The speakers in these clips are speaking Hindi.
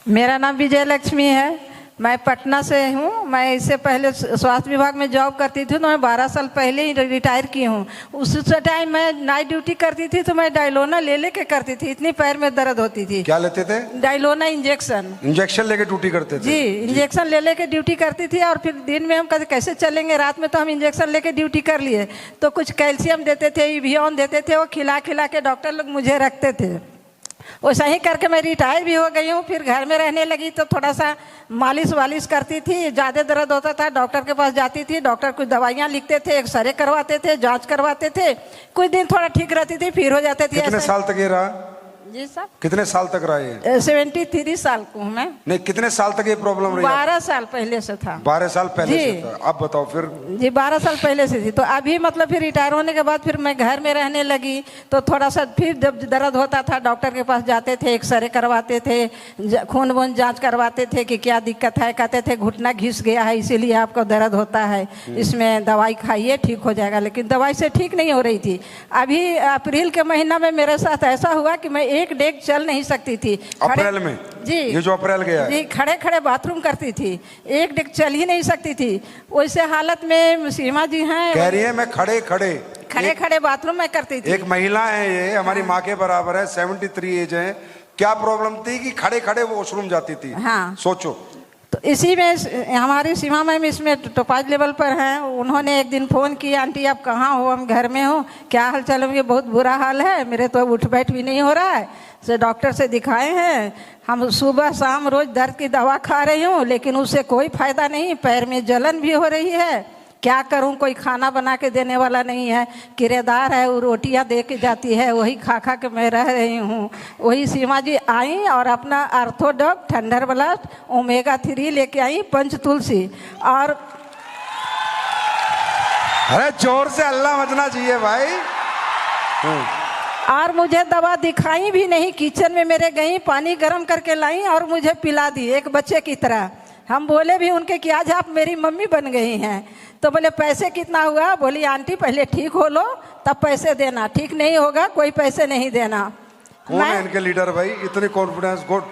मेरा नाम विजय लक्ष्मी है। मैं पटना से हूँ। मैं इससे पहले स्वास्थ्य विभाग में जॉब करती थी, तो मैं 12 साल पहले ही रिटायर की हूँ। उस टाइम मैं नाइट ड्यूटी करती थी, तो मैं डायलोना ले लेके करती थी, इतनी पैर में दर्द होती थी। क्या लेते थे? डायलोना इंजेक्शन। इंजेक्शन लेके ड्यूटी करते थे? जी, इंजेक्शन ले लेके ड्यूटी करती थी। और फिर दिन में हम कहते कैसे चलेंगे, रात में तो हम इंजेक्शन लेके ड्यूटी कर लिए। तो कुछ कैल्शियम देते थे, इवियन देते थे, वो खिला खिला के डॉक्टर लोग मुझे रखते थे। वैसा ही करके मैं रिटायर भी हो गई हूँ। फिर घर में रहने लगी तो थोड़ा सा मालिश वालिश करती थी। ज़्यादा दर्द होता था, डॉक्टर के पास जाती थी। डॉक्टर कुछ दवाइयाँ लिखते थे, एक्सरे करवाते थे, जांच करवाते थे। कुछ दिन थोड़ा ठीक रहती थी, फिर हो जाते थे। कितने साल तक ये रहा? जी साहब, कितने साल तक रहा ये? 73 साल को हूँ मैं। नहीं, कितने साल तक ये प्रॉब्लम रही? 12 साल पहले से था। 12 साल पहले से था। अब बताओ फिर। जी, 12 साल पहले से थी। तो अभी मतलब फिर रिटायर होने के बाद फिर मैं घर में रहने लगी। तो थोड़ा सा फिर जब दर्द होता था, डॉक्टर के पास जाते थे, एक्सरे करवाते थे, खून वून जांच करवाते थे कि क्या दिक्कत है। कहते थे घुटना घिस गया है, इसीलिए आपको दर्द होता है, इसमें दवाई खाइए ठीक हो जाएगा। लेकिन दवाई से ठीक नहीं हो रही थी। अभी अप्रैल के महीना में मेरे साथ ऐसा हुआ कि मैं एक डेग चल नहीं सकती थी। अप्रैल में? जी, ये जो अप्रैल गया जी, खड़े खड़े बाथरूम करती थी, एक डेग चल ही नहीं सकती थी। वैसे हालत में सीमा जी हैं, कह रही है मैं खड़े खड़े बाथरूम में करती थी। एक महिला है, ये हमारी माँ के बराबर है, 73 एज है। क्या प्रॉब्लम थी कि खड़े खड़े वो वॉशरूम जाती थी? हाँ, सोचो। तो इसी में हमारी सीमा मैम इसमें टॉप लेवल पर हैं। उन्होंने एक दिन फ़ोन किया, आंटी आप कहाँ हो? हम घर में हो, क्या हाल चाल है? बहुत बुरा हाल है, मेरे तो उठ बैठ भी नहीं हो रहा है, से डॉक्टर से दिखाए हैं हम, सुबह शाम रोज दर्द की दवा खा रही हूँ, लेकिन उससे कोई फायदा नहीं, पैर में जलन भी हो रही है। क्या करूं? कोई खाना बना के देने वाला नहीं है, किराएदार है, वो रोटियां दे के जाती है, वही खा खा के मैं रह रही हूं। वही सीमा जी आई और अपना आर्थोडॉक, थंडर ब्लास्ट, ओमेगा 3 लेके आई, पंच तुलसी। और अरे जोर से अल्लाह मचना चाहिए भाई। और मुझे दवा दिखाई भी नहीं, किचन में मेरे गई, पानी गर्म करके लाई और मुझे पिला दी एक बच्चे की तरह। हम बोले भी उनके कि आज आप मेरी मम्मी बन गई हैं। तो बोले पैसे कितना हुआ? बोली आंटी पहले ठीक हो लो तब पैसे देना, ठीक नहीं होगा कोई पैसे नहीं देना। कौन है इनके लीडर भाई? इतनी कॉन्फिडेंस, गुड।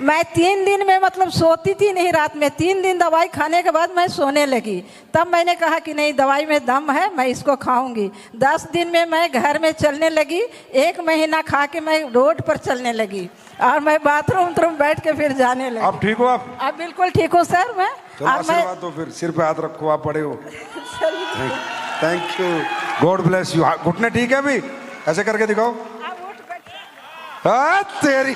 मैं 3 दिन में मतलब सोती थी नहीं रात में। 3 दिन दवाई खाने के बाद मैं सोने लगी। तब मैंने कहा कि नहीं, दवाई में दम है, मैं इसको खाऊंगी। 10 दिन में मैं घर में चलने लगी। 1 महीना खा के मैं रोड पर चलने लगी और मैं बाथरूम बैठ के फिर जाने लगी। अब ठीक हो आप? अब बिल्कुल ठीक हूँ सर मैं। आशीर्वाद दो फिर, सिर पे हाथ रखो, आप बड़े हो। Thank you, God bless you. घुटने ठीक है अभी? ऐसे करके दिखाओ। तेरी